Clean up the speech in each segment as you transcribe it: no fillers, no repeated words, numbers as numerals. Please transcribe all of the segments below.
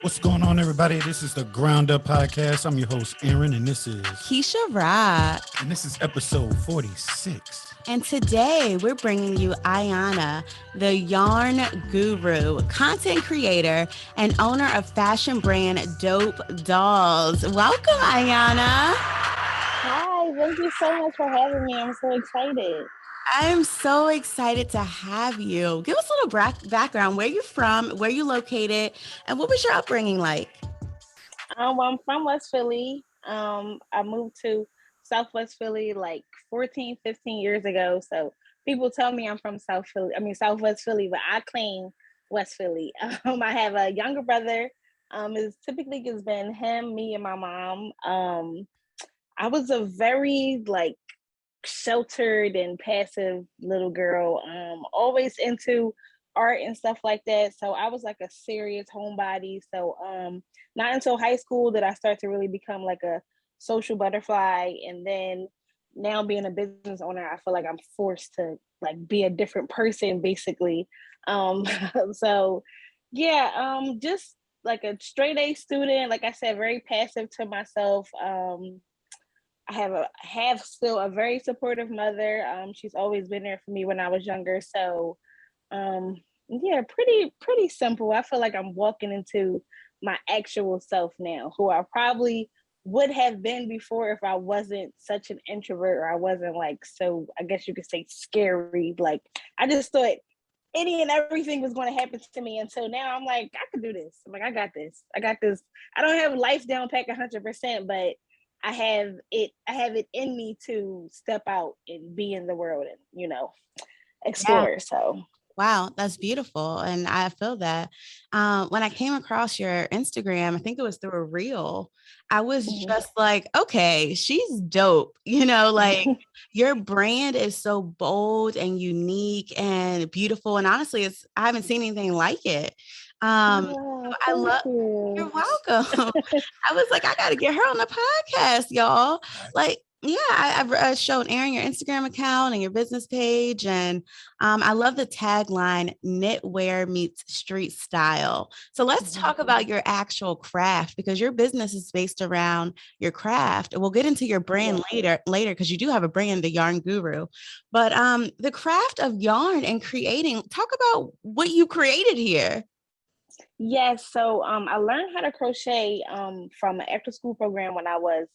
What's going on, everybody? This is the Ground Up Podcast. I'm your host, Aaron, and this is Keisha Rock. And this is episode 46. And today we're bringing you Ayana, the yarn guru, content creator, and owner of fashion brand Dope Dolls. Welcome, Ayana. Hi, thank you so much for having me. I'm so excited. I'm so excited to have you. Give us a little background. Where you from? Where you located? And what was your upbringing like? Well, I'm from West Philly. I moved to Southwest Philly like 14, 15 years ago. So people tell me I'm from Southwest Philly, but I claim West Philly. I have a younger brother. It's typically has been him, me, and my mom. I was a very sheltered and passive little girl, always into art and stuff like that. So I was like a serious homebody. So not until high school did I start to really become like a social butterfly. And then now being a business owner, I feel like I'm forced to like be a different person basically. So yeah, just like a straight A student, like I said, very passive to myself. I have still a very supportive mother. She's always been there for me when I was younger. So yeah, pretty simple. I feel like I'm walking into my actual self now, who I probably would have been before if I wasn't such an introvert, or I wasn't like, so I guess you could say scary. Like I just thought any and everything was going to happen to me. And so now I'm like, I could do this. I'm like, I got this. I don't have life down pat 100%, but I have it in me to step out and be in the world and, explore. Yeah. So. Wow, that's beautiful. And I feel that when I came across your Instagram, I think it was through a reel, I was just like, okay, she's dope. Your brand is so bold and unique and beautiful. And honestly, I haven't seen anything like it. I love you're welcome. I was like, I got to get her on the podcast, y'all. Like, yeah, I've showed Aaron your Instagram account and your business page. And I love the tagline, knitwear meets street style. So let's talk about your actual craft, because your business is based around your craft. We'll get into your brand later, because you do have a brand, the Yarn Guru. But the craft of yarn and creating, talk about what you created here. Yes, so I learned how to crochet from an after school program when I was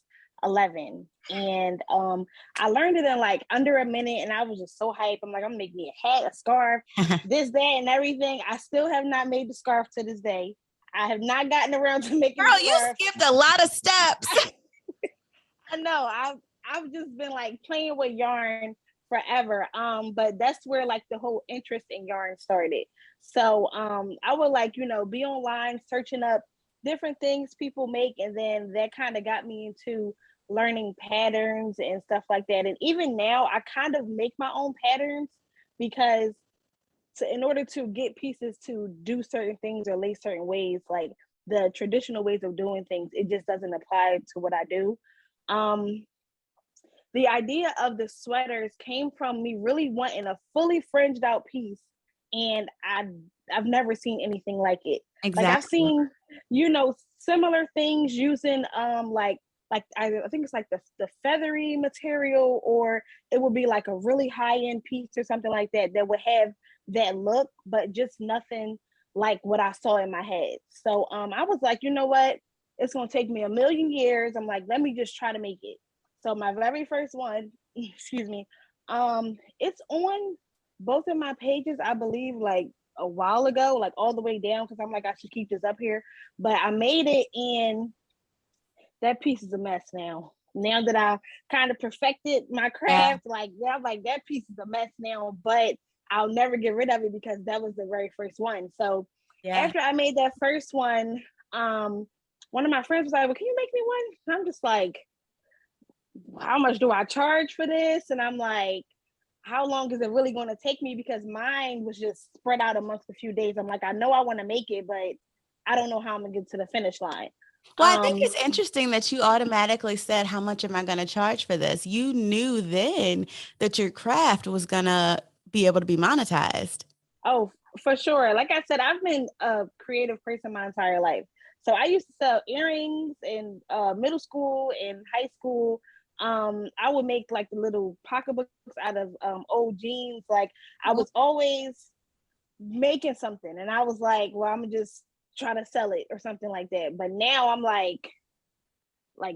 11, and I learned it in like under a minute, and I was just so hyped. I'm like, I'm gonna make me a hat, a scarf, this, that, and everything. I still have not made the scarf to this day. I have not gotten around to making. Girl, you skipped a lot of steps. I know. I've just been like playing with yarn forever. But that's where like the whole interest in yarn started. So I would be online searching up different things people make, and then that kind of got me into learning patterns and stuff like that. And even now I kind of make my own patterns, because in order to get pieces to do certain things or lace certain ways, like the traditional ways of doing things, it just doesn't apply to what I do. The idea of the sweaters came from me really wanting a fully fringed out piece, and I've never seen anything like it. Exactly. Like I've seen, similar things using I think it's like the feathery material, or it would be like a really high-end piece or something like that would have that look, but just nothing like what I saw in my head. So I was like, you know what? It's gonna take me a million years. I'm like, let me just try to make it. So my very first one, excuse me, it's on both of my pages, I believe, like a while ago, like all the way down, because I'm like, I should keep this up here. But I made it, and that piece is a mess now. Now that I kind of perfected my craft, that piece is a mess now, but I'll never get rid of it because that was the very first one. So after I made that first one, one of my friends was like, well, can you make me one? And I'm just like, how much do I charge for this? And I'm like, how long is it really going to take me? Because mine was just spread out amongst a few days. I'm like, I know I want to make it, but I don't know how I'm going to get to the finish line. Well, I think it's interesting that you automatically said, how much am I going to charge for this? You knew then that your craft was going to be able to be monetized. Oh, for sure. Like I said, I've been a creative person my entire life. So I used to sell earrings in middle school and high school. I would make like the little pocketbooks out of old jeans. Like I was always making something, and I was like, well, I'm gonna just try to sell it or something like that. But now I'm like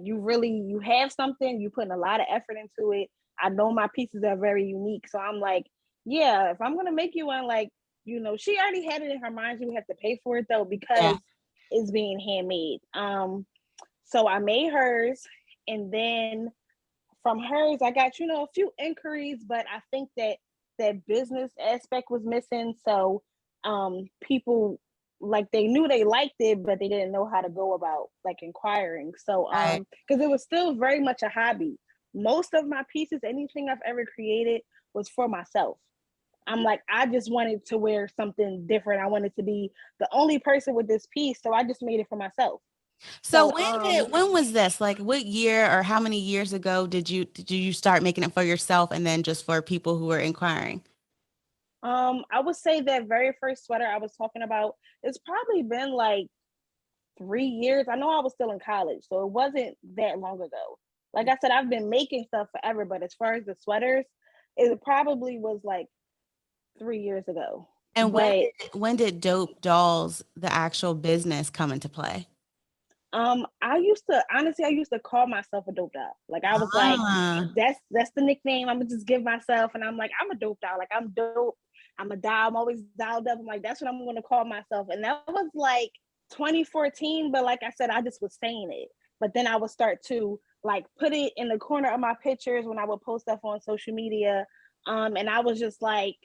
you have something, you putting a lot of effort into it. I know my pieces are very unique, so I'm like, yeah, if I'm gonna make you one, like, she already had it in her mind. You have to pay for it though because it's being handmade. So I made hers, and then from hers, I got a few inquiries, but I think that business aspect was missing. So people, like, they knew they liked it, but they didn't know how to go about like inquiring. So because it was still very much a hobby. Most of my pieces, anything I've ever created, was for myself. I'm like, I just wanted to wear something different. I wanted to be the only person with this piece, so I just made it for myself. So when was this? Like what year or how many years ago did you start making it for yourself and then just for people who were inquiring? I would say that very first sweater I was talking about, it's probably been like 3 years. I know I was still in college, so it wasn't that long ago. Like I said, I've been making stuff forever, but as far as the sweaters, it probably was like 3 years ago. And But when did Dope Dolls, the actual business, come into play? I used to call myself a dope doll. Like I was like, Ah, that's the nickname I'm gonna just give myself. And I'm like, I'm a dope doll. Like I'm dope. I'm a doll. I'm always dialed up. I'm like, that's what I'm gonna call myself. And that was like 2014. But like I said, I just was saying it. But then I would start to like put it in the corner of my pictures when I would post stuff on social media. And I was just like,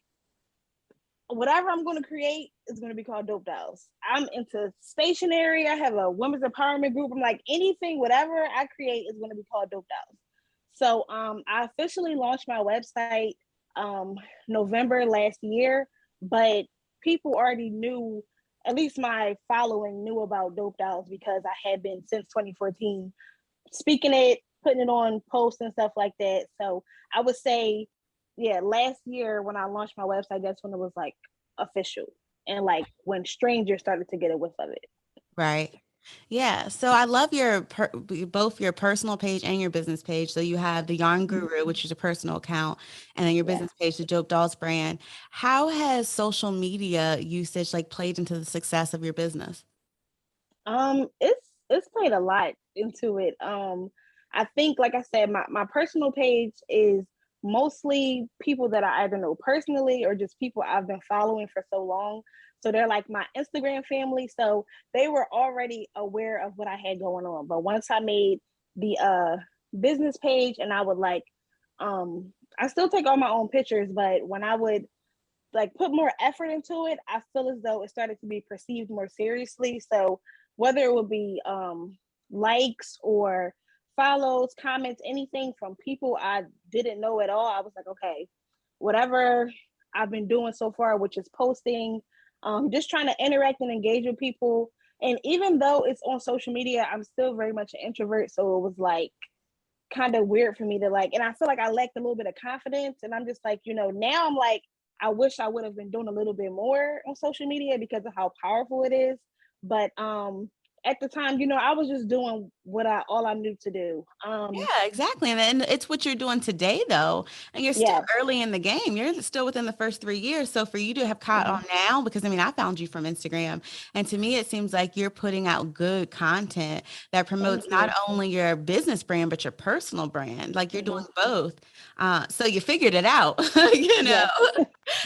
whatever I'm going to create is going to be called Dope Dolls. I'm into stationery. I have a women's empowerment group. I'm like, anything, whatever I create is going to be called Dope Dolls. So I officially launched my website November last year, but people already knew, at least my following knew about Dope Dolls because I had been since 2014 speaking it, putting it on posts and stuff like that. So I would say, yeah, last year when I launched my website, that's when it was like official, and like when strangers started to get a whiff of it. right. Yeah. So I love both your personal page and your business page. So you have the Yarn Guru, which is a personal account, and then your Yeah. business page, the Dope Dolls brand. How has social media usage like played into the success of your business? It's played a lot into it. I think, like I said, my personal page is mostly people that I either know personally or just people I've been following for so long. So they're like my Instagram family. So they were already aware of what I had going on. But once I made the business page, and I would like I still take all my own pictures, but when I would like put more effort into it, I feel as though it started to be perceived more seriously. So whether it would be likes or follows, comments, anything from people I didn't know at all, I was like, okay, whatever I've been doing so far, which is posting, just trying to interact and engage with people. And even though it's on social media, I'm still very much an introvert. So it was like kind of weird for me to like, and I feel like I lacked a little bit of confidence. And I'm just like, now I'm like, I wish I would have been doing a little bit more on social media because of how powerful it is. But at the time, I was just doing what all I knew to do. Yeah, exactly. And then it's what you're doing today, though. And you're still Yeah. early in the game. You're still within the first 3 years. So for you to have caught Mm-hmm. on now, because I mean, I found you from Instagram. And to me, it seems like you're putting out good content that Thank promotes not you. only your business brand, but your personal brand. Like you're Mm-hmm. doing both. So you figured it out, Yes.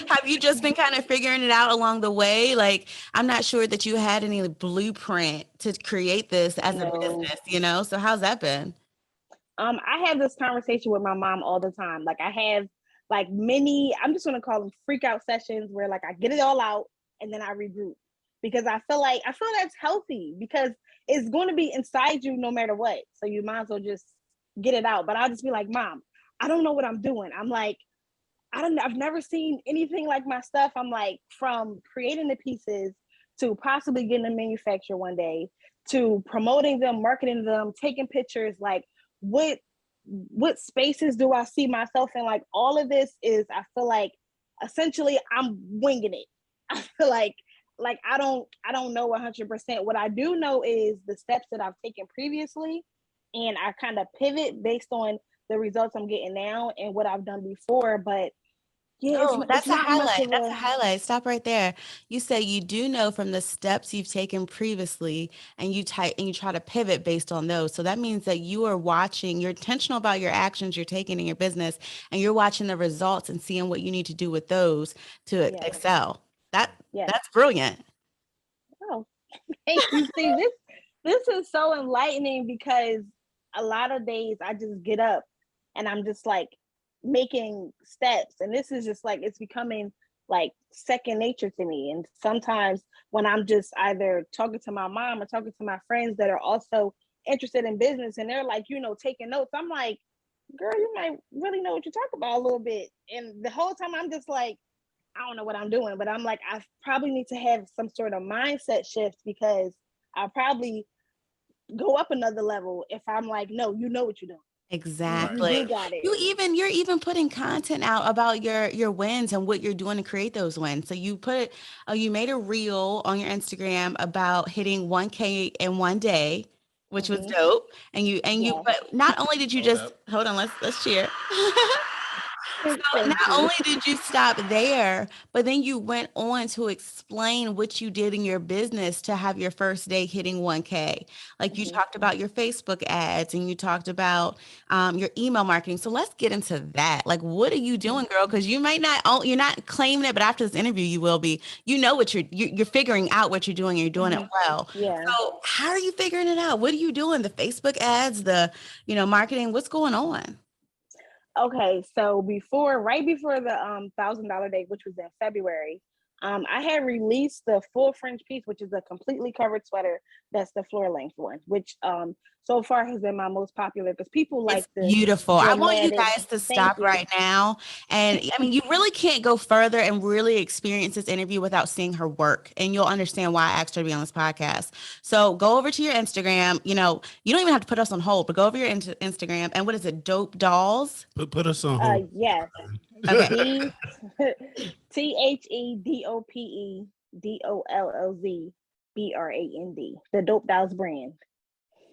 Have you just been kind of figuring it out along the way? Like, I'm not sure that you had any blueprint to create this as a No. business. So how's that been? I have this conversation with my mom all the time. Like I have like many, I'm just gonna call them freak out sessions where like I get it all out and then I regroup because I feel that's healthy because it's going to be inside you no matter what. So you might as well just get it out. But I'll just be like, Mom, I don't know what I'm doing. I'm like, I've never seen anything like my stuff. I'm like, from creating the pieces to possibly getting a manufacturer one day to promoting them, marketing them, taking pictures, like what what spaces do I see myself in? Like all of this is, I feel like essentially I'm winging it. I feel like like I don't know 100%. What I do know is the steps that I've taken previously, and I kind of pivot based on the results I'm getting now and what I've done before. But yeah, Oh, it's that's a not much highlight. of That's a a. highlight. Stop right there. You say you do know from the steps you've taken previously, and you try to pivot based on those. So that means that you are watching, you're intentional about your actions you're taking in your business, and you're watching the results and seeing what you need to do with those to Yes, excel. That yes. that's brilliant. Oh, thank you. See, this is so enlightening because a lot of days I just get up and I'm just like making steps, and this is just like it's becoming like second nature to me. And sometimes when I'm just either talking to my mom or talking to my friends that are also interested in business, and they're like, taking notes, I'm like, girl, you might really know what you talk about a little bit. And the whole time I'm just like, I don't know what I'm doing, but I'm like, I probably need to have some sort of mindset shift because I'll probably go up another level if I'm like, no, you know what you're doing. You Exactly. do got it. You're even putting content out about your wins and what you're doing to create those wins. So you made a reel on your Instagram about hitting 1K in one day, which was Mm-hmm. dope. Yes. But not only did you Hold just up. hold on, let's cheer. So Thank not you. only did you stop there, but then you went on to explain what you did in your business to have your first day hitting 1K. Like you Mm-hmm. talked about your Facebook ads and you talked about your email marketing. So let's get into that. Like, what are you doing, girl? Because you might not, you're not claiming it, but after this interview, you will be. You know what you're figuring out what you're doing. And you're doing it Mm-hmm. well. Yeah. So how are you figuring it out? What are you doing? The Facebook ads, the marketing. What's going on? Okay, so right before the $1,000 day, which was in February, I had released the full French piece, which is a completely covered sweater. That's the floor length one, which so far has been my most popular because people like It's the beautiful. I want you dramatic. guys to Thank stop you. right now. And I mean, you really can't go further and really experience this interview without seeing her work. And you'll understand why I asked her to be on this podcast. So go over to your Instagram. You don't even have to put us on hold, but go over your Instagram. And what is it? Dope Dolls? Put us on hold. Yes, Okay. D THEDOPEDOLLZBRAND, the Dope Dolls brand.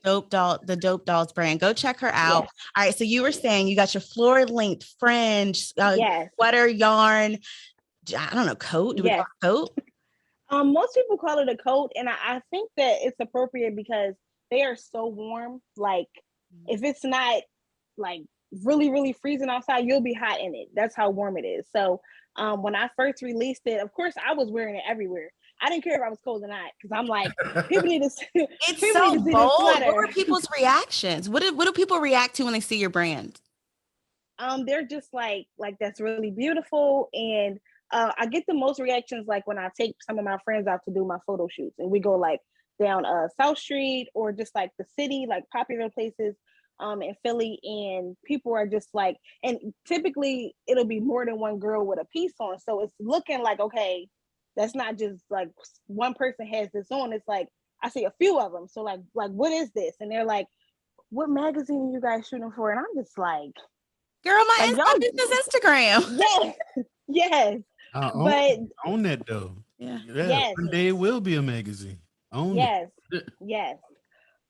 The Dope Dolls brand. Go check her out. Yes, All right. So you were saying you got your floor length fringe, yes, sweater yarn, I don't know, coat. Do we call yes. it coat? Most people call it a coat, and I think that it's appropriate because they are so warm. Like, if it's not like really, really freezing outside, you'll be hot in it. That's how warm it is. So, when I first released it, of course, I was wearing it everywhere. I didn't care if I was cold or not because I'm like, people need to see, It's people need so to see this bold. What were sweater. people's reactions? What do people react to when they see your brand? They're just like that's really beautiful, and I get the most reactions like when I take some of my friends out to do my photo shoots, and we go like down South Street or just like the city, like popular places in Philly, and people are just like, and typically it'll be more than one girl with a piece on, so it's looking like, okay, that's not just like one person has this on. It's like I see a few of them, so like what is this? And they're like, what magazine are you guys shooting for? And I'm just Girl, like my y'all. business Instagram. Yes, yes, I but own that though. Yeah. Yeah, yes, one day it will be a magazine. Own yes, it. yes.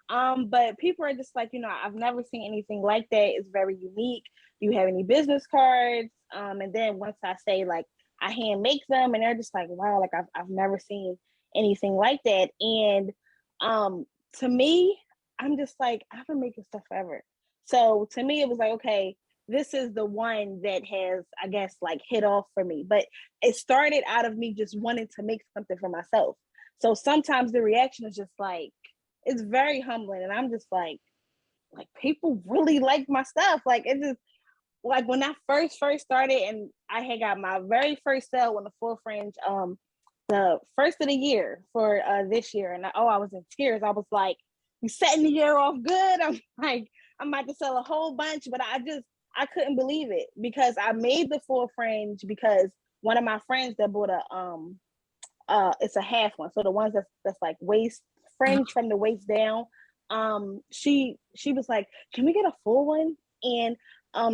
But people are just like, I've never seen anything like that. It's very unique. Do you have any business cards? And then once I say like I hand make them, and they're just like, wow, like I've never seen anything like that. And to me, I'm just like, I've been making stuff forever. So to me, it was like, okay, this is the one that has, I guess, like hit off for me. But it started out of me just wanting to make something for myself. So sometimes the reaction is just like, it's very humbling, and I'm just like people really like my stuff. Like it just like when I first started, and I had got my very first sale on the full fringe, the first of the year for this year, and I was in tears. I was like, "You setting the year off good." I'm like, I'm about to sell a whole bunch, but I couldn't believe it because I made the full fringe because one of my friends that bought it's a half one, so the ones that's like waist fringe from the waist down. She was like, can we get a full one? And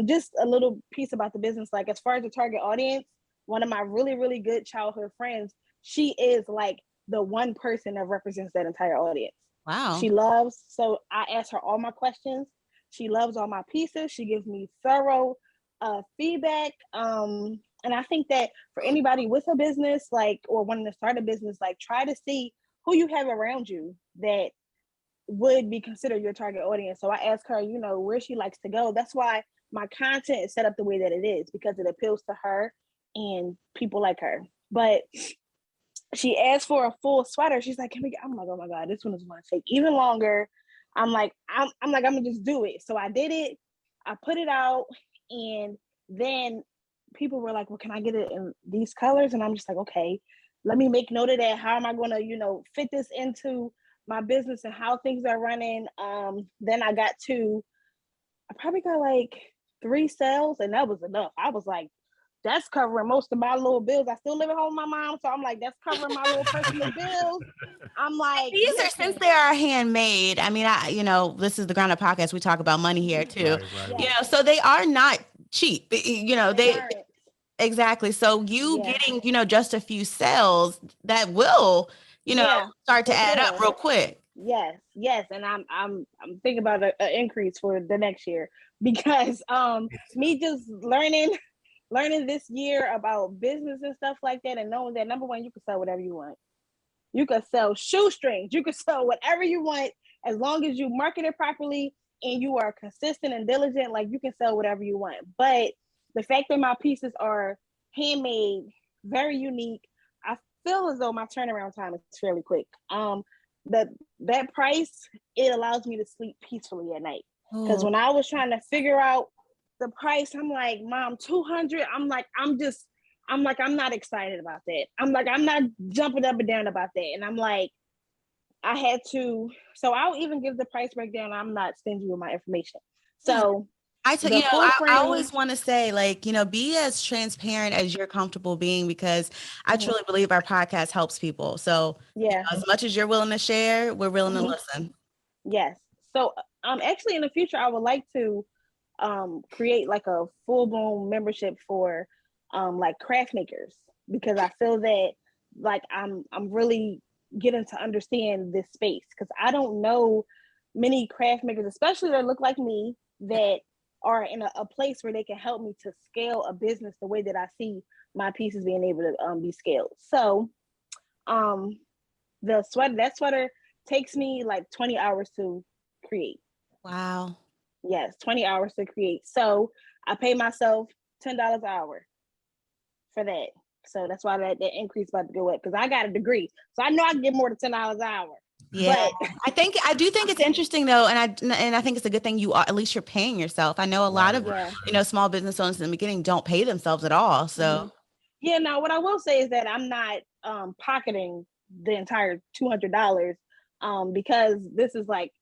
just a little piece about the business, like as far as the target audience, one of my really, really good childhood friends, she is like the one person that represents that entire audience. Wow. She loves, so I ask her all my questions. She loves all my pieces. She gives me thorough feedback. And I think that for anybody with a business, like, or wanting to start a business, like, try to see who you have around you that would be considered your target audience. So I asked her, you know, where she likes to go. That's why my content is set up the way that it is, because it appeals to her and people like her. But she asked for a full sweater. She's like, I'm like, oh my God, this one is going to take even longer. I'm like, I'm gonna just do it. So I did it. I put it out, and then people were like, well, can I get it in these colors? And I'm just like, okay, let me make note of that. How am I going to, you know, fit this into my business and how things are running? Then I probably got like 3 sales, and that was enough. I was like, that's covering most of my little bills. I still live at home with my mom, so I'm like, that's covering my little personal bills. I'm like, These are, since they are handmade. I mean, this is the Ground Up Podcast. We talk about money here too. Right. You know, so they are not cheap. You know, they aren't. exactly. So you getting, you know, just a few sales, that will, you know, start to add up real quick. Yes, and I'm thinking about an increase for the next year, because me just learning this year about business and stuff like that, and knowing that, number one, you can sell whatever you want. You can sell shoestrings, you can sell whatever you want, as long as you market it properly and you are consistent and diligent. Like, you can sell whatever you want. But the fact that my pieces are handmade, very unique, I feel as though my turnaround time is fairly quick. That price, it allows me to sleep peacefully at night. Because when I was trying to figure out the price, I'm like, Mom, 200. I'm not excited about that. I'm not jumping up and down about that. And I'm like, I had to, so I'll even give the price breakdown. I'm not stingy with my information. So I always want to say, like, you know, be as transparent as you're comfortable being, because I truly believe our podcast helps people. So you know, as much as you're willing to share, we're willing to listen. Yes. So actually in the future, I would like to create like a full-blown membership for like craft makers, because I feel that, like, I'm really getting to understand this space, because I don't know many craft makers, especially that look like me, that are in a place where they can help me to scale a business the way that I see my pieces being able to be scaled. So that sweater takes me like 20 hours to create. Wow. Yes, 20 hours to create. So I pay myself $10 an hour for that. So that's why that increase about to go up, because I got a degree. So I know I can get more than $10 an hour. Yeah, but I do think it's interesting though, and I think it's a good thing you are, at least you're paying yourself. I know a lot of you know, small business owners in the beginning don't pay themselves at all. So now what I will say is that I'm not pocketing the entire $200, because this is like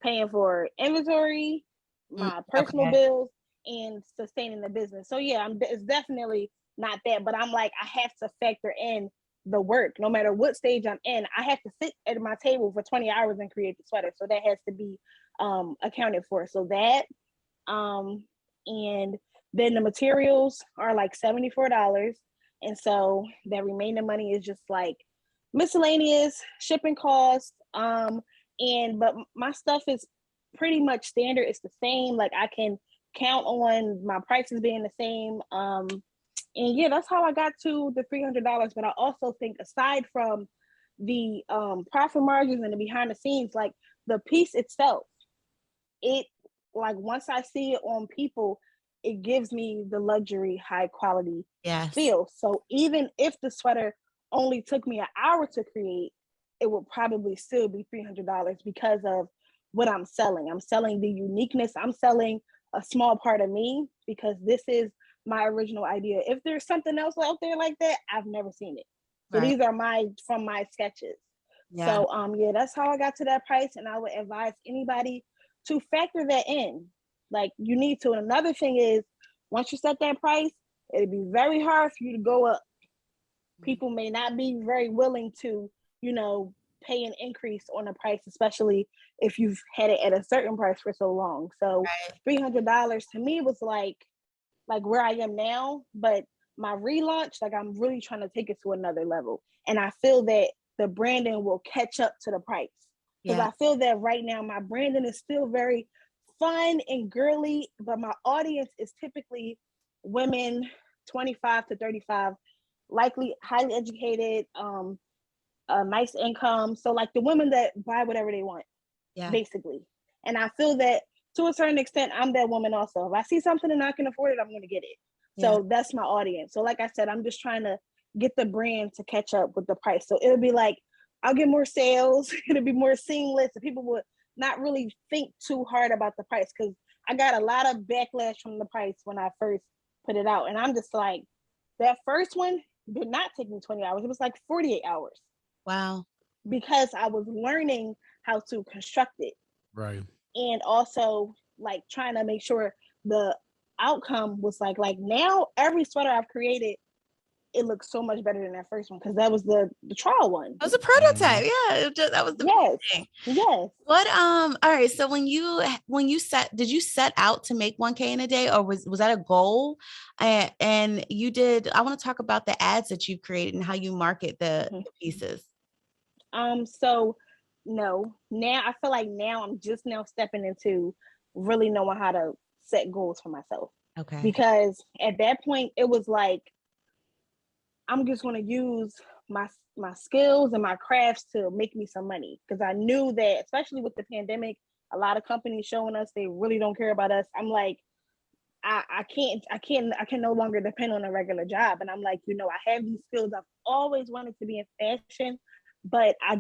paying for inventory, my personal bills, and sustaining the business. So yeah, it's definitely not that, but I'm like, I have to factor in the work. No matter what stage I'm in, I have to sit at my table for 20 hours and create the sweater. So that has to be accounted for. So that, and then the materials are like $74. And so that remaining money is just like miscellaneous shipping costs. But my stuff is pretty much standard. It's the same. Like, I can count on my prices being the same. And yeah, that's how I got to the $300. But I also think, aside from the profit margins and the behind the scenes, like, the piece itself, it, like, once I see it on people, it gives me the luxury, high quality feel. So even if the sweater only took me an hour to create, it would probably still be $300, because of what I'm selling. I'm selling the uniqueness. I'm selling a small part of me, because this is my original idea. If there's something else out there like that, I've never seen it. So these are from my sketches. So that's how I got to that price. And I would advise anybody to factor that in. Like, you need to. And another thing is, once you set that price, it'd be very hard for you to go up. People may not be very willing to, you know, pay an increase on the price, especially if you've had it at a certain price for so long. So $300 to me was like where I am now, but my relaunch, like, I'm really trying to take it to another level. And I feel that the branding will catch up to the price. Because Yeah. I feel that right now my branding is still very fun and girly, but my audience is typically women 25 to 35, likely highly educated, a nice income. So like the women that buy whatever they want, Yeah. basically. And I feel that to a certain extent, I'm that woman also. If I see something and I can afford it, I'm going to get it. Yeah. So that's my audience. So like I said, I'm just trying to get the brand to catch up with the price. So it'll be like, I'll get more sales. It'll be more seamless. And people would not really think too hard about the price, because I got a lot of backlash from the price when I first put it out. And I'm just like, that first one did not take me 20 hours. It was like 48 hours. Wow. Because I was learning how to construct it. Right. And also like trying to make sure the outcome was like now every sweater I've created, it looks so much better than that first one, because that was the trial one. That was a prototype. Yeah. That was the yes. Yes. What all right, so when you did you set out to make 1K in a day, or was that a goal? And you did, I want to talk about the ads that you've created and how you market the pieces. So no, now I feel like now I'm just now stepping into really knowing how to set goals for myself. Okay. Because at that point it was like, I'm just going to use my skills and my crafts to make me some money. Because I knew that, especially with the pandemic, a lot of companies showing us they really don't care about us. I'm like, I can no longer depend on a regular job. And I'm like, I have these skills. I've always wanted to be in fashion, but I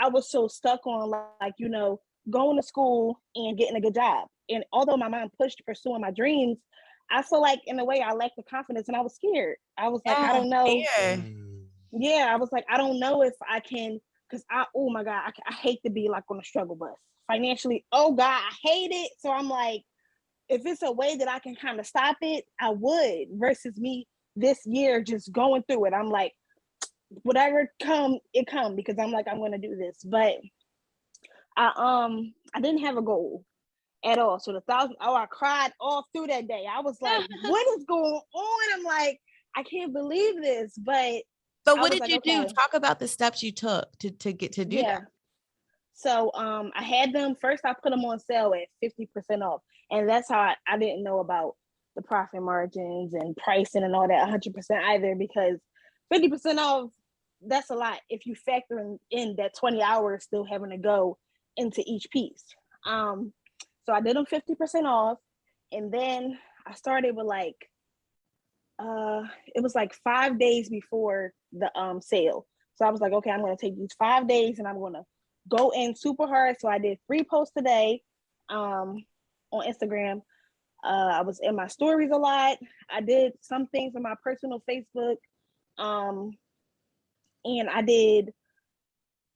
was so stuck on like, going to school and getting a good job. And although my mom pushed pursuing my dreams, I feel like in a way I lacked the confidence and I was scared. I was like, I don't know. Yeah, I was like, I don't know if I can, because oh my God, I hate to be like on a struggle bus financially. Oh God, I hate it. So I'm like, if it's a way that I can kind of stop it, I would, versus me this year just going through it. I'm like, whatever come, it come, because I'm like, I'm going to do this. But I didn't have a goal at all. So I cried all through that day. I was like, what is going on? I'm like, I can't believe this. But what did you do? Talk about the steps you took to get to do that. So I had them first. I put them on sale at 50% off, and that's how I didn't know about the profit margins and pricing and all that 100% either, because 50% off, that's a lot if you factor in that 20 hours still having to go into each piece. So I did them 50% off, and then I started with like it was like 5 days before the sale. So I was like, okay, I'm going to take these 5 days and I'm going to go in super hard. So I did 3 posts a day on Instagram. I was in my stories a lot. I did some things on my personal Facebook. And I did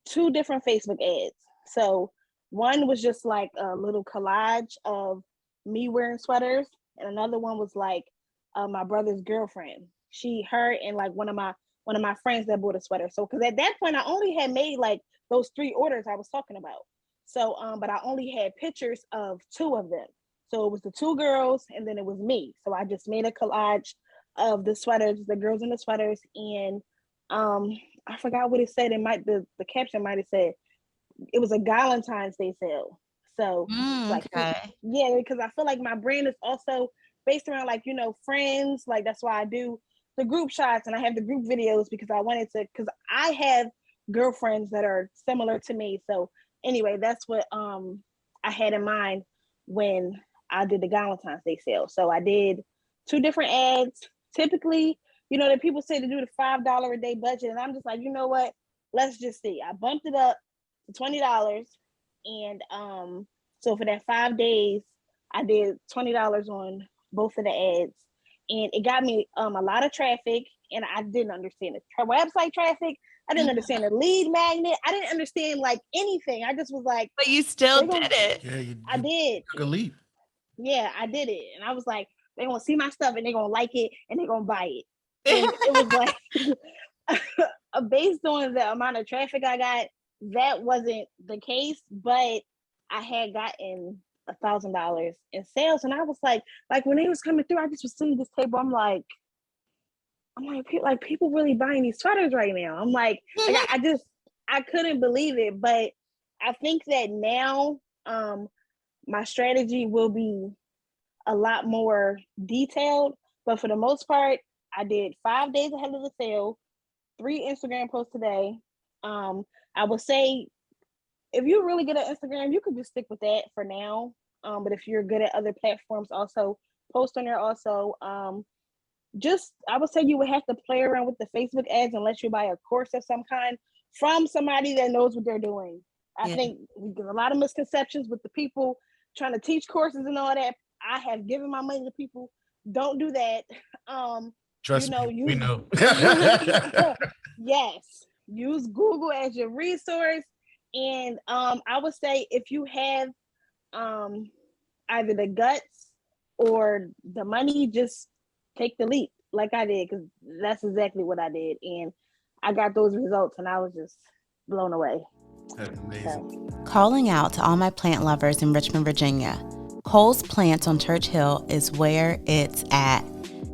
2 different Facebook ads. So one was just like a little collage of me wearing sweaters, and another one was like my brother's girlfriend. Her and like one of my friends that bought a sweater. So because at that point I only had made like those 3 orders I was talking about. So but I only had pictures of 2 of them. So it was the 2 girls and then it was me. So I just made a collage of the sweaters, the girls in the sweaters, and I forgot what it said. The caption might have said it was a Valentine's Day sale. So yeah, because I feel like my brand is also based around like, friends. Like that's why I do the group shots and I have the group videos, because because I have girlfriends that are similar to me. So anyway, that's what I had in mind when I did the Valentine's Day sale. So I did 2 different ads. Typically, that people say to do the $5 a day budget, and I'm just like, you know what? Let's just see. I bumped it up to $20, and so for that 5 days, I did $20 on both of the ads, and it got me a lot of traffic. And I didn't understand the website traffic. I didn't understand the lead magnet. I didn't understand like anything. I just was like, but you still did it. Yeah, I did. Took a leap. Yeah, I did it, and I was like, they're gonna see my stuff and they're gonna like it and they're gonna buy it. And it was like based on the amount of traffic I got, that wasn't the case, but I had gotten $1,000 in sales. And I was like when they was coming through, I just was sitting at this table. I'm like, I'm like people really buying these sweaters right now. I'm like I couldn't believe it. But I think that now my strategy will be a lot more detailed. But for the most part, I did 5 days ahead of the sale, 3 Instagram posts today. I would say if you're really good at Instagram, you could just stick with that for now. But if you're good at other platforms, also post on there. Also, just I would say you would have to play around with the Facebook ads unless you buy a course of some kind from somebody that knows what they're doing. I think there's a lot of misconceptions with the people trying to teach courses and all that. I have given my money to people. Don't do that. Trust me, we know. Yes, use Google as your resource. And I would say if you have either the guts or the money, just take the leap like I did, because that's exactly what I did. And I got those results and I was just blown away. That's amazing. So. Calling out to all my plant lovers in Richmond, Virginia. Cole's Plants on Church Hill is where it's at.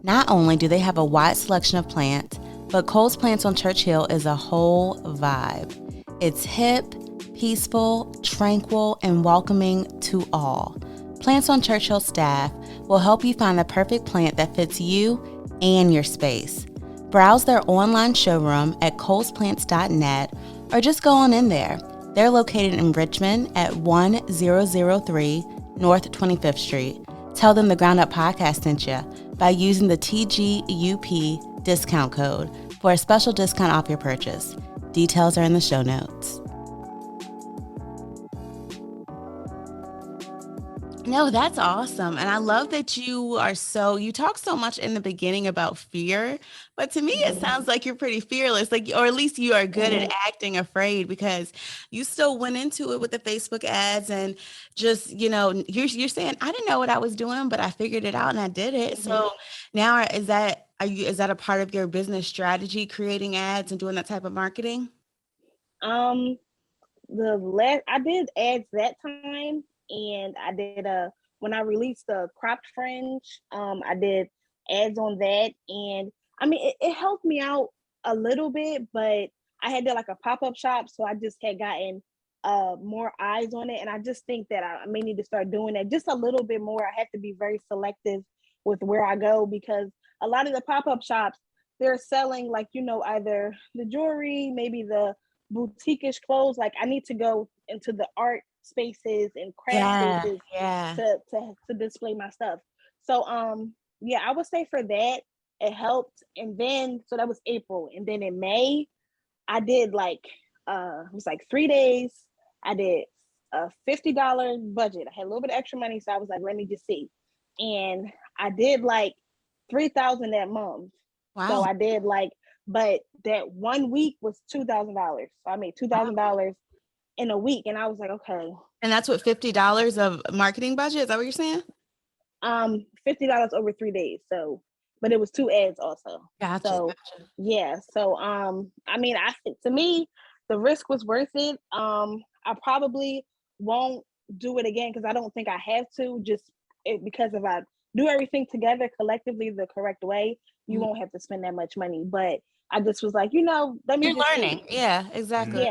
Not only do they have a wide selection of plants, but Cole's Plants on Church Hill is a whole vibe. It's hip, peaceful, tranquil, and welcoming to all. Plants on Church Hill staff will help you find the perfect plant that fits you and your space. Browse their online showroom at colesplants.net or just go on in there. They're located in Richmond at 1003 North 25th Street. Tell them the Ground Up Podcast sent you by using the TGUP discount code for a special discount off your purchase. Details are in the show notes. No, that's awesome. And I love that you talk so much in the beginning about fear, but to me, it sounds like you're pretty fearless, like, or at least you are good at acting afraid, because you still went into it with the Facebook ads and just, you're saying, I didn't know what I was doing, but I figured it out and I did it. So now is that a part of your business strategy, creating ads and doing that type of marketing? I did ads that time, and I did when I released the cropped fringe, I did ads on that, and I mean it helped me out a little bit, but I had did like a pop-up shop, so I just had gotten more eyes on it, and I just think that I may need to start doing that just a little bit more. I have to be very selective with where I go, because a lot of the pop-up shops, they're selling like either the jewelry, maybe the boutique-ish clothes. Like I need to go into the art spaces and craft spaces to display my stuff. So I would say for that it helped. And then so that was April, and then in May I did like it was like 3 days. I did a $50 budget. I had a little bit of extra money, so I was like, let me just see. And I did like 3,000 that month. Wow. So I did but that 1 week was $2,000. So I made $2,000 in a week, and I was like, okay. And that's what, $50 of marketing budget? Is that what you're saying? $50 over 3 days. So, but it was 2 ads also. Gotcha. So yeah. So I mean, to me, the risk was worth it. I probably won't do it again because I don't think I have to. Because if I do everything together collectively the correct way, you won't have to spend that much money. But I just was like, let me. You're learning. Yeah, exactly.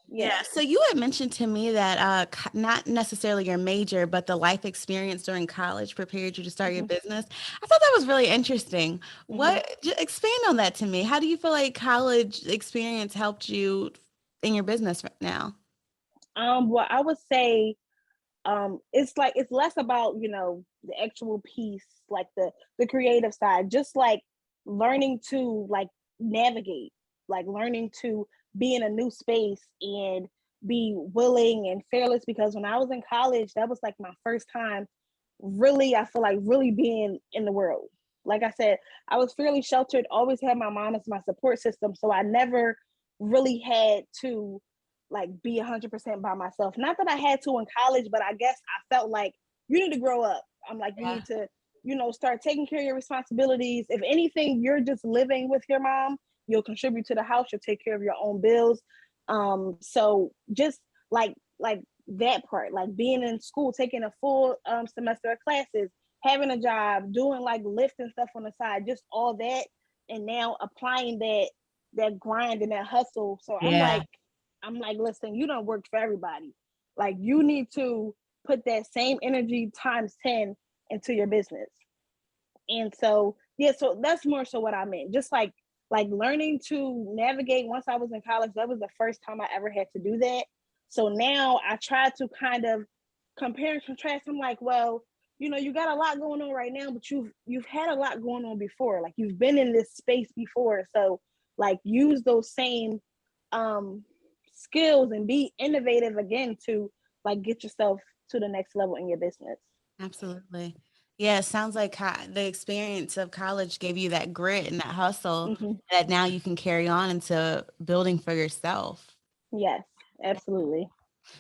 Yeah. So you had mentioned to me that not necessarily your major, but the life experience during college prepared you to start your business. I thought that was really interesting. Expand on that to me. How do you feel like college experience helped you in your business right now? Well, I would say it's less about the actual piece, like the creative side, just like learning to navigate, like learning to be in a new space and be willing and fearless. Because when I was in college, that was like my first time really, I feel like really being in the world. Like I said, I was fairly sheltered, always had my mom as my support system, so I never really had to be 100% by myself. Not that I had to in college, but I guess I felt like you need to grow up. I'm like, you need to, start taking care of your responsibilities. If anything, you're just living with your mom, you'll contribute to the house, you'll take care of your own bills. So just like that part, like being in school, taking a full semester of classes, having a job, doing Lyft and stuff on the side, just all that and now applying that grind and that hustle. So Yeah. I'm like, listen, you don't work for everybody. Like, you need to put that same energy times 10 into your business. And so, yeah, so that's more so what I meant. Just like learning to navigate. Once I was in college, that was the first time I ever had to do that. So now I try to kind of compare and contrast. I'm like, well, you got a lot going on right now, but you've had a lot going on before. Like, you've been in this space before. So like, use those same um skills and be innovative again to like get yourself to the next level in your business. Absolutely. Yeah, it sounds like the experience of college gave you that grit and that hustle Hmm. that now you can carry on into building for yourself. Yes, absolutely.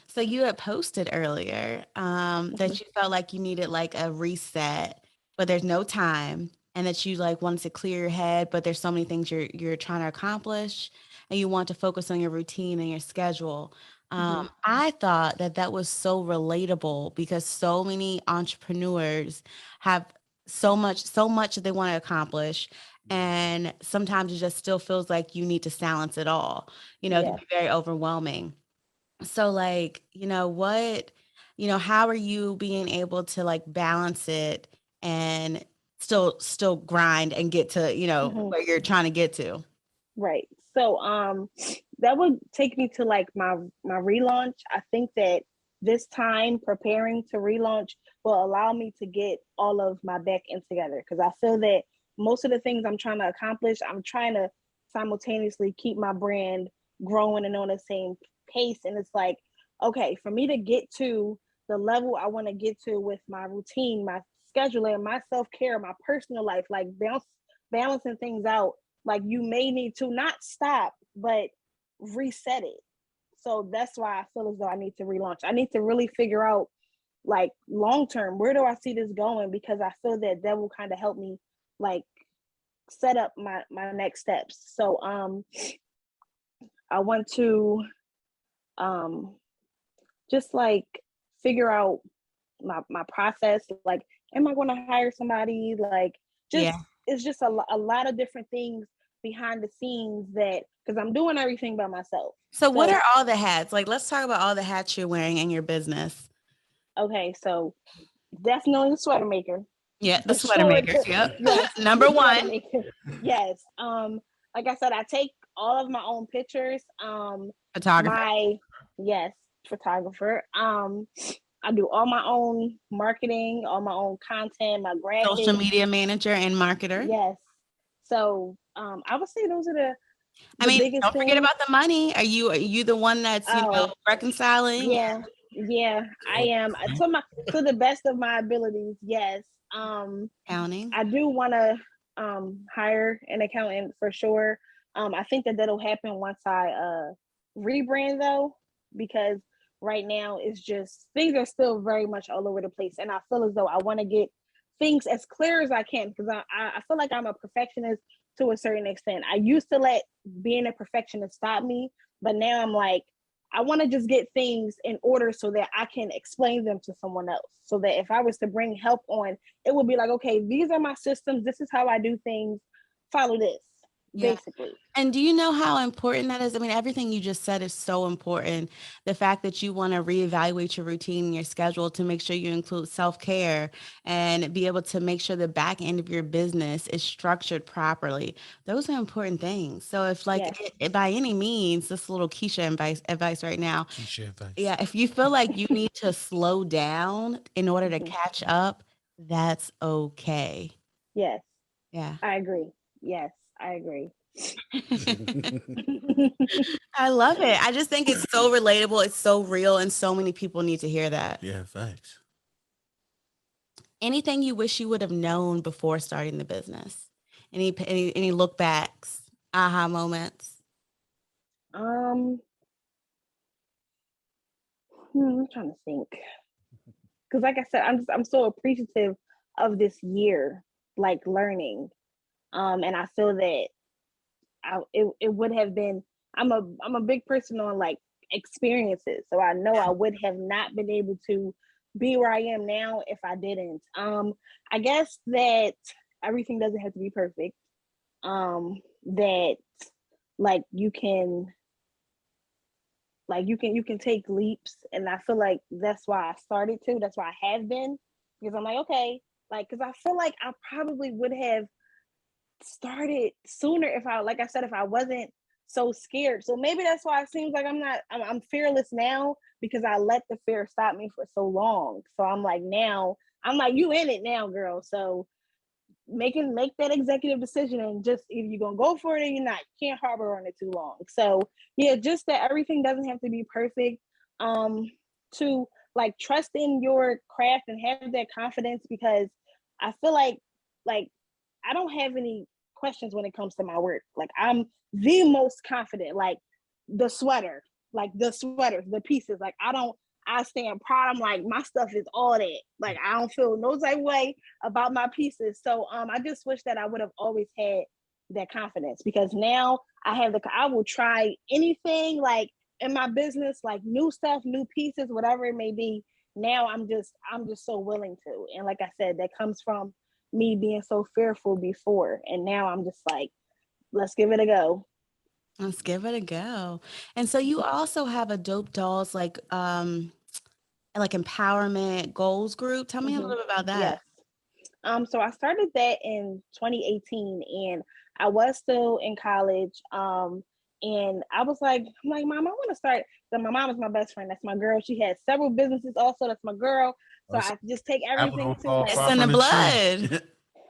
So you had posted earlier Hmm. that you felt like you needed like a reset, but there's no time, and that you like wanted to clear your head, but there's so many things you're trying to accomplish, and you want to focus on your routine and your schedule. Hmm. I thought that that was so relatable because so many entrepreneurs have so much that they want to accomplish. And sometimes it just still feels like you need to silence it all. It can Yeah. be very overwhelming. So like, how are you being able to like balance it and still grind and get to, Hmm. where you're trying to get to? Right. So that would take me to like my relaunch. I think that this time preparing to relaunch will allow me to get all of my back end together, because I feel that most of the things I'm trying to accomplish, I'm trying to simultaneously keep my brand growing and on the same pace. And it's like, okay, for me to get to the level I want to get to with my routine, my scheduling, my self-care, my personal life, like balancing things out, like, you may need to not stop, but reset it. So that's why I feel as though I need to relaunch. I need to really figure out, like, long term, where do I see this going? Because I feel that that will kind of help me, like, set up my next steps. So I want to um just like figure out my process. Like, am I going to hire somebody? Like, just, Yeah. it's just a lot of different things behind the scenes, that because I'm doing everything by myself. So what So are all the hats? Like, let's talk about all the hats you're wearing in your business. okay, so definitely the sweater maker, Yeah, the for sweater sure. makers. Yep. Yes, Number the sweater one. maker. Yes. Like I said, I take all of my own pictures. Photographer. My Yes, photographer. I do all my own marketing, all my own content, my Social graphics. media manager and marketer. Yes. So I would say those are I the mean, biggest don't forget things. about the money. Are you the one that's, Oh, reconciling yeah. Yeah, I am. To the best of my abilities, yes. Um and counting? I do want to hire an accountant for sure. I think that that'll happen once I rebrand, though, because right now it's just, things are still very much all over the place, and I feel as though I want to get things as clear as I can, because I feel like I'm a perfectionist to a certain extent. I used to let being a perfectionist stop me, but now I'm like, I want to just get things in order so that I can explain them to someone else. So that if I was to bring help on, it would be like, okay, these are my systems. This is how I do things. Follow this, Yeah. basically. And do you know how important that is? I mean, everything you just said is so important. The fact that you want to reevaluate your routine and your schedule to make sure you include self-care and be able to make sure the back end of your business is structured properly. Those are important things. So if like Yes. by any means, this little Keisha advice right now, Keisha advice. yeah, if you feel like you need to slow down in order to Mhm. catch up, that's okay. Yes, Yeah. I agree. Yes, I agree. I love it. I just think it's so relatable. It's so real, and so many people need to hear that. Yeah, facts. Anything you wish you would have known before starting the business? Any look backs, aha moments? um, I'm trying to think, because like I said, I'm so appreciative of this year, like, learning. And I feel that it would have been, I'm a big person on, like, experiences, so I know I would have not been able to be where I am now if I didn't. I guess that everything doesn't have to be perfect. that like you can take leaps, and I feel like that's why I started to. That's why I have been, because I'm like, okay, like, because I feel like I probably would have started sooner if I, like I said, if I wasn't so scared. So maybe that's why it seems like I'm fearless now, because I let the fear stop me for so long. So I'm like, now I'm like, you in it now, girl. So make that executive decision, and just either you're gonna go for it or you're not. You can't harbor on it too long. So yeah, just that everything doesn't have to be perfect. To like trust in your craft and have that confidence, because I feel like I don't have any questions when it comes to my work. Like, I'm the most confident. Like the sweater, the sweaters, the pieces. Like I stand proud. I'm like, my stuff is all that. Like, I don't feel no type way about my pieces. So I just wish that I would have always had that confidence, because now I will try anything, like in my business, like new stuff, new pieces, whatever it may be. Now I'm just so willing to. And like I said, that comes from me being so fearful before. And now I'm just like, let's give it a go. Let's give it a go. And so you also have a Dope Dolls like empowerment goals group. Tell me a Mm-hmm. little bit about that. Yes. So I started that in 2018, and I was still in college. And I was like, Mom, I want to start. So my mom is my best friend. That's my girl. She has several businesses also. That's my girl. So I just take Apple everything don't to fall her. It's far in the from the tree. blood.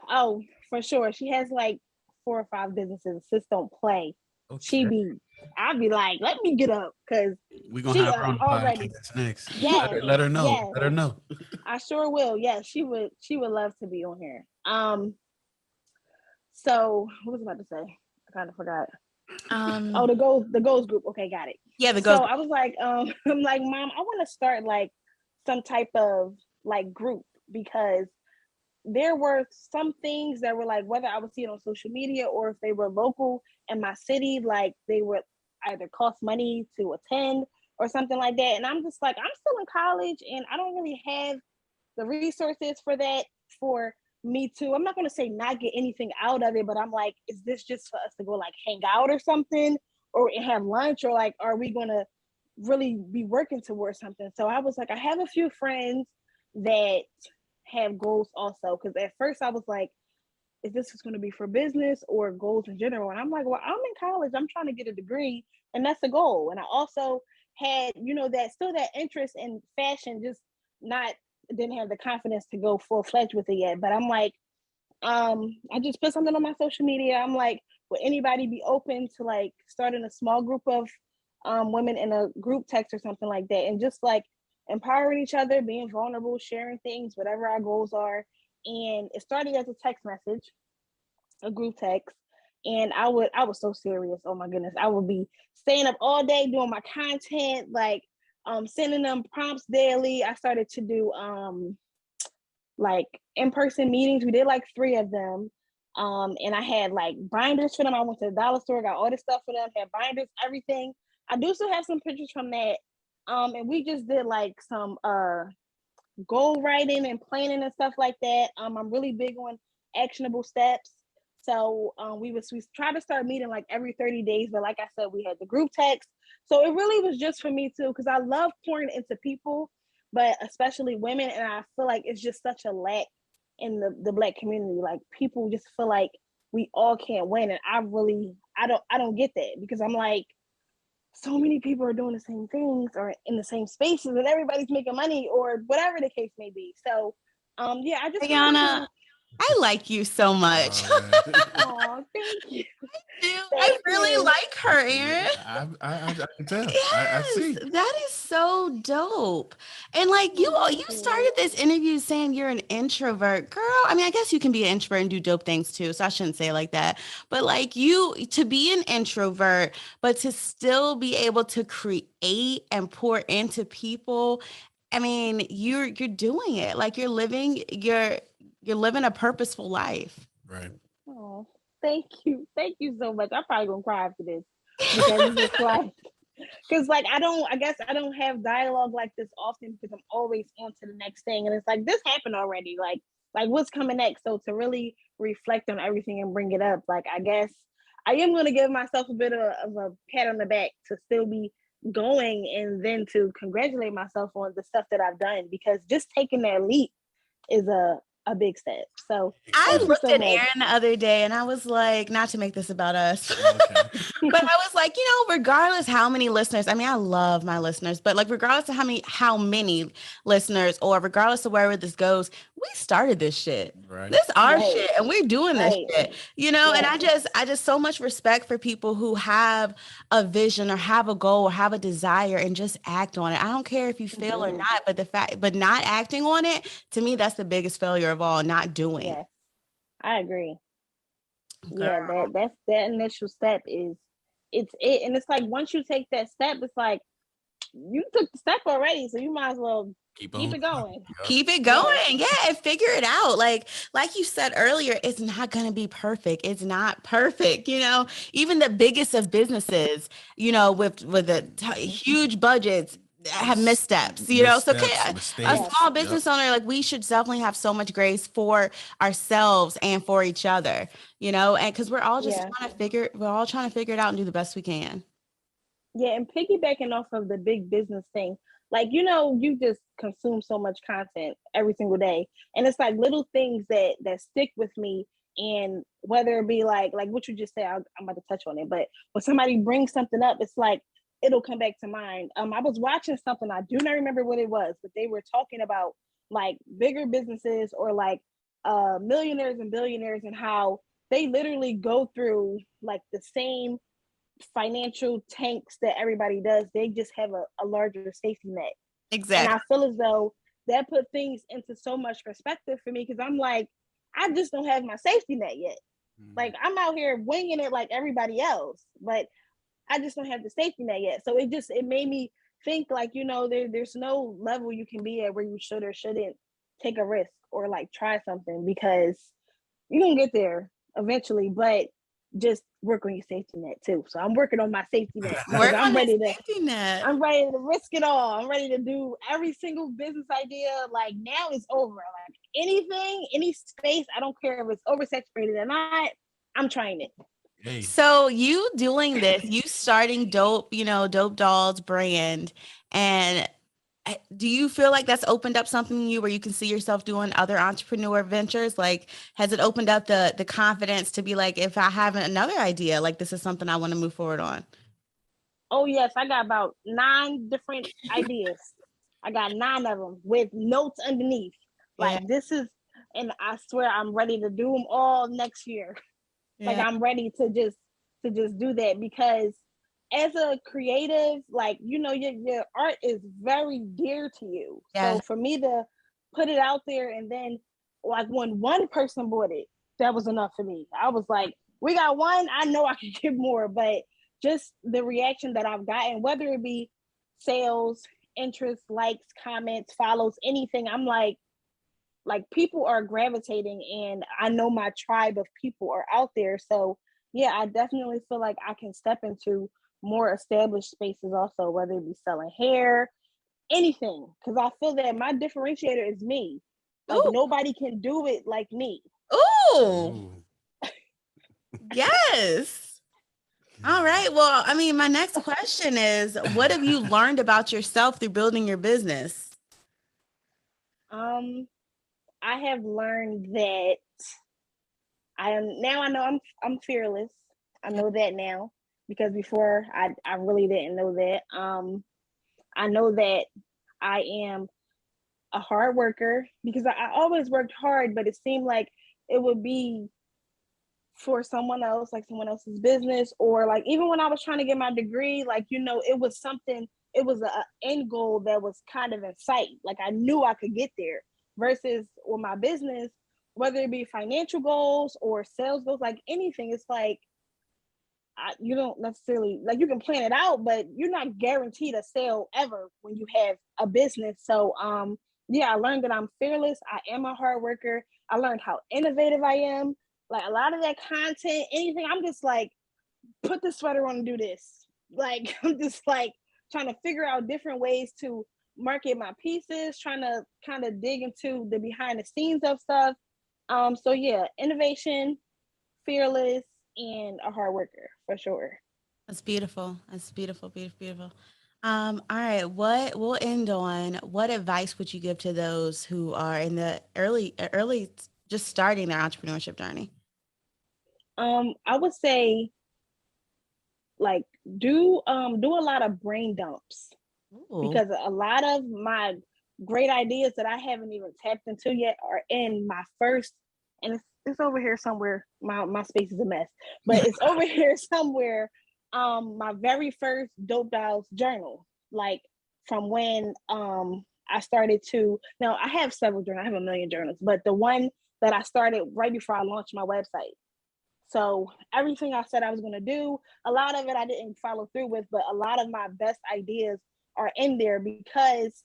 Oh, for sure. She has like 4 or 5 businesses. Sis don't play. Okay. I'd be like, let me get up, because We're gonna she have her on the already. podcast next. Yes, Let her know. yes, Let her know. I sure will. Yes, she would. She would love to be on here. So what was I about to say? I kind of forgot. Oh, Um, the goals group. Okay, got it. yeah, the So goals. I was like, I'm like, Mom, I want to start like some type of like group, because there were some things that were like, whether I would see it on social media or if they were local in my city, like they would either cost money to attend or something like that. And I'm just like, I'm still in college and I don't really have the resources for that, for me to, I'm not going to say not get anything out of it, but I'm like, is this just for us to go like hang out or something, or have lunch, or like, are we going to really be working towards something? So I was like, I have a few friends that have goals also, because at first I was like, is this going to be for business or goals in general? And I'm like, well, I'm in college, I'm trying to get a degree, and that's a goal. And I also had, that still that interest in fashion, just not didn't have the confidence to go full-fledged with it yet. But I'm like, I just put something on my social media. I'm like, would anybody be open to like starting a small group of women in a group text or something like that, and just like empowering each other, being vulnerable, sharing things, whatever our goals are. And it started as a text message, a group text. And I was so serious. Oh my goodness. I would be staying up all day doing my content, like sending them prompts daily. I started to do like in-person meetings. We did like 3 of them. And I had like binders for them. I went to the dollar store, got all this stuff for them, had binders, everything. I do still have some pictures from that. And we just did like some goal writing and planning and stuff like that. I'm really big on actionable steps. So we try to start meeting like every 30 days, but like I said, we had the group text. So it really was just for me too, because I love pouring into people, but especially women. And I feel like it's just such a lack in the Black community. Like, people just feel like we all can't win. And I don't get that, because I'm like, so many people are doing the same things or in the same spaces, and everybody's making money or whatever the case may be. So yeah, I just wanted Brianna, to. I like you so much. Oh, thank you. I Thank really you. like her, Aaron. I can tell. I Yes, see. that is so dope. And like you, Oh, thank you you. started this interview saying you're an introvert, girl. I mean, I guess you can be an introvert and do dope things too. So I shouldn't say it like that. But like you, to be an introvert, but to still be able to create and pour into people. I mean, you're doing it. Like you're living a purposeful life. Right. Oh, thank you so much. I'm probably gonna cry after this, because it's just like, because like I guess I don't have dialogue like this often, because I'm always on to the next thing, and it's like, this happened already. Like, like what's coming next. So to really reflect on everything and bring it up, like I guess I am going to give myself a bit of a pat on the back to still be going, and then to congratulate myself on the stuff that I've done, because just taking that leap is a big step. So I thank you looked so at much. Aaron the other day and I was like, not to make this about us, Okay. but I was like, regardless how many listeners, I mean, I love my listeners, but like, regardless of how many listeners, or regardless of wherever this goes, we started this shit. Right. This our Right. shit, and we're doing this Right. shit, and Yes. I just so much respect for people who have a vision or have a goal or have a desire and just act on it. I don't care if you fail or Mhm. not, but not acting on it, to me, that's the biggest failure of all, not doing. Yes, I agree. Yeah, Girl. that initial step is it's it, and it's like once you take that step, it's like you took the step already, so you might as well Keep keep on. it going. Yep. Keep it Yeah. going. Yeah, and figure it out. Like you said earlier, it's not going to be perfect. It's not perfect. Even the biggest of businesses, with the huge budgets have missteps, so Missteps, a mistakes. small Yep. business owner, like, we should definitely have so much grace for ourselves and for each other, and because we're all just Yeah. we're all trying to figure it out and do the best we can. Yeah, and piggybacking off of the big business thing, like you just consume so much content every single day, and it's like little things that stick with me. And whether it be like what you just said, I'm about to touch on it, but when somebody brings something up, it's like it'll come back to mind. I was watching something, I do not remember what it was, but they were talking about like bigger businesses, or like millionaires and billionaires, and how they literally go through like the same financial tanks that everybody does. They just have a larger safety net. And Exactly. I feel as though that put things into so much perspective for me, because I'm like, I just don't have my safety net yet. Like I'm out here winging it like everybody else, but I just don't have the safety net yet. So it made me think like, there's no level you can be at where you should or shouldn't take a risk or like try something, because you can get there eventually, but just work on your safety net too. So I'm working on my safety net, because Work on that safety net. I'm ready to risk it all. I'm ready to do every single business idea. Like now it's over. Like anything, any space, I don't care if it's oversaturated or not, I'm trying it. Hey. So you doing this, you starting Dope Dolls brand, and do you feel like that's opened up something in you where you can see yourself doing other entrepreneur ventures? Like, has it opened up the confidence to be like, if I have another idea, like this is something I want to move forward on? Oh yes, I got about 9 different ideas. I got 9 of them with notes underneath. Yeah, Like this is, and I swear I'm ready to do them all next year. Like yeah, I'm ready to just do that, because as a creative, like your art is very dear to you. yeah. So for me to put it out there, and then like when one person bought it, that was enough for me. I was like, we got one, I know I can get more, but just the reaction that I've gotten, whether it be sales, interest, likes, comments, follows, anything, I'm like people are gravitating, and I know my tribe of people are out there. So yeah, I definitely feel like I can step into more established spaces also, whether it be selling hair, anything, because I feel that my differentiator is me. Like Ooh, nobody can do it like me. ooh, yes. All right. Well, I mean, my next question is, what have you learned about yourself through building your business? um I have learned that I know I'm fearless. I know that now, because before I really didn't know that. I know that I am a hard worker, because I always worked hard, but it seemed like it would be for someone else, like someone else's business, or like even when I was trying to get my degree, like it was something, it was a end goal that was kind of in sight. Like I knew I could get there. Versus with my business, whether it be financial goals or sales goals, like anything, it's like you don't necessarily, like, you can plan it out, but you're not guaranteed a sale ever when you have a business. So yeah, I learned that I'm fearless. I am a hard worker. I learned how innovative I am. Like a lot of that content, anything, I'm just like, put the sweater on and do this. Like I'm just like trying to figure out different ways to market my pieces, trying to kind of dig into the behind the scenes of stuff. So yeah, innovation, fearless, and a hard worker for sure. That's beautiful. That's beautiful, beautiful, beautiful. All right. What we'll end on, what advice would you give to those who are in the early, just starting their entrepreneurship journey? I would say like do a lot of brain dumps Ooh. because a lot of my great ideas that I haven't even tapped into yet are in my first, and it's over here somewhere. My space is a mess, but it's over here somewhere. My very first Dope Dolls journal, like from when I started to now I have several journals, I have a million journals, but the one that I started right before I launched my website. So everything I said I was going to do, a lot of it I didn't follow through with, but a lot of my best ideas are in there because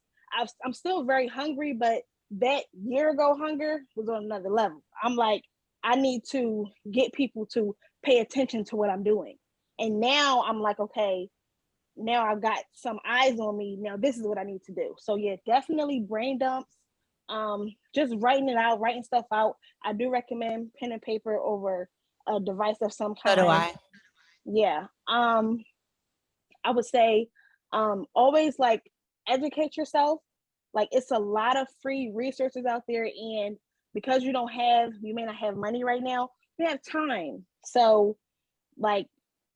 I'm still very hungry, but that year ago hunger was on another level. I'm like, I need to get people to pay attention to what I'm doing. And now I'm like, okay, now I've got some eyes on me. Now this is what I need to do. So yeah, definitely brain dumps. Just writing it out, writing stuff out. I do recommend pen and paper over a device of some So do kind. I. Yeah. I would say always like educate yourself. Like it's a lot of free resources out there, and because you may not have money right now, you have time. So like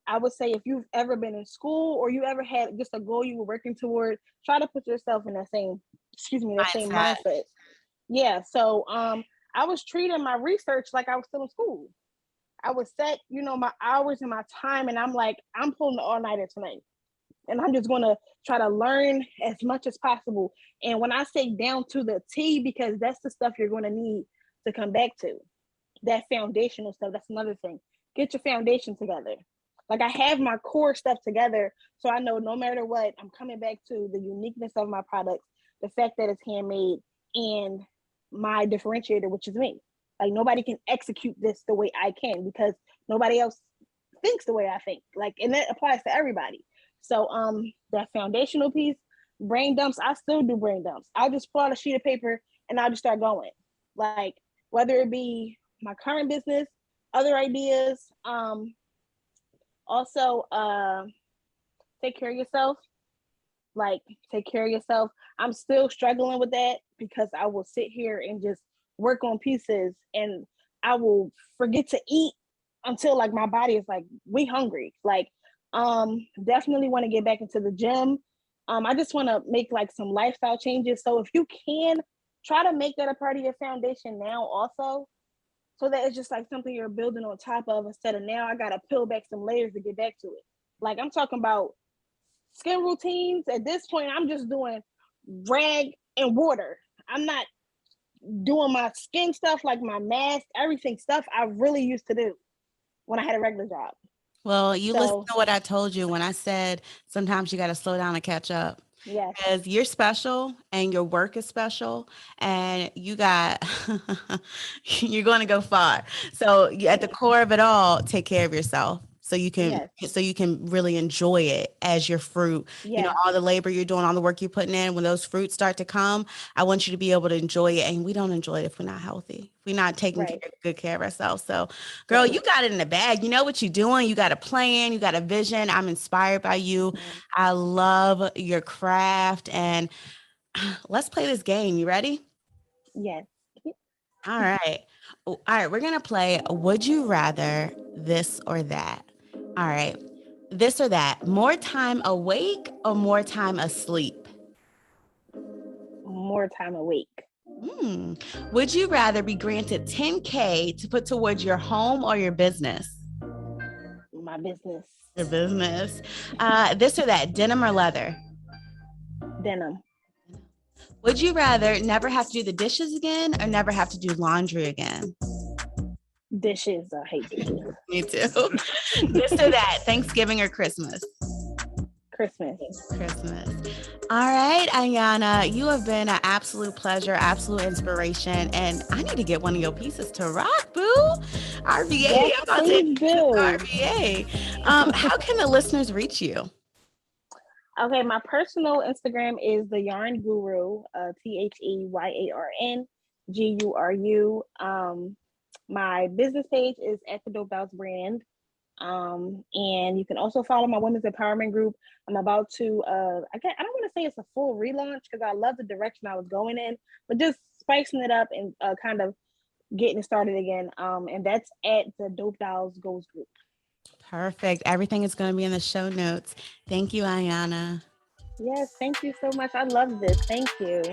I would say if you've ever been in school or you ever had just a goal you were working toward, try to put yourself in that same Mindset. mindset. Yeah. So I was treating my research like I was still in school. I would set, my hours and my time, and I'm like, I'm pulling the all nighter tonight. And I'm just gonna try to learn as much as possible. And when I say down to the T, because that's the stuff you're gonna need to come back to. That foundational stuff, that's another thing. Get your foundation together. Like I have my core stuff together, so I know no matter what, I'm coming back to the uniqueness of my products, the fact that it's handmade, and my differentiator, which is me. Like nobody can execute this the way I can because nobody else thinks the way I think. Like, and that applies to everybody. So that foundational piece, brain dumps, I still do brain dumps. I'll just pull out a sheet of paper and I'll just start going. Like whether it be my current business, other ideas, also take care of yourself. Like take care of yourself. I'm still struggling with that because I will sit here and just work on pieces and I will forget to eat until like my body is like we hungry. Like definitely want to get back into the gym. I just want to make like some lifestyle changes. So if you can try to make that a part of your foundation now also, so that it's just like something you're building on top of instead of now I gotta peel back some layers to get back to it. Like I'm talking about skin routines. At this point, I'm just doing rag and water. I'm not doing my skin stuff like my mask, everything stuff I really used to do when I had a regular job. Well, you listen So to what I told you when I said sometimes you got to slow down and catch up. yes, Because you're special and your work is special and you're going to go far. So at the core of it all, take care of yourself yes, so you can really enjoy it as your fruit. yes, All the labor you're doing, all the work you're putting in, when those fruits start to come, I want you to be able to enjoy it. And we don't enjoy it if we're not healthy, if we're not taking right, good care of ourselves. So girl, right. you got it in the bag. You know what you're doing. You got a plan, you got a vision. I'm inspired by you. Mhm. I love your craft and let's play this game. You ready? Yes. All right. All right. We're going to play Would You Rather This or That? All right. This or that. More time awake or more time asleep? More time awake. Hmm. Would you rather be granted 10K to put towards your home or your business? My business. Your business. This or that. Denim or leather? Denim. Would you rather never have to do the dishes again or never have to do laundry again? Dishes. I hate dishes. Me too. This or that, Thanksgiving or Christmas? Christmas. Christmas. All right, Ayana, you have been an absolute pleasure, absolute inspiration, and I need to get one of your pieces to rock, boo. RVA, Yes, I'm about to please do. RVA. How can the listeners reach you? Okay, my personal Instagram is the Yarn Guru, TheYarn. GURU. My business page is at the Dope Dolls brand. And you can also follow my women's empowerment group. I'm about to I don't want to say it's a full relaunch because I love the direction I was going in, but just spicing it up and kind of getting it started again. And that's at the Dope Dolls Goals group. Perfect. Everything is going to be in the show notes. Thank you, Ayana. Yes, thank you so much. I love this. Thank you.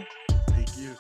Thank you.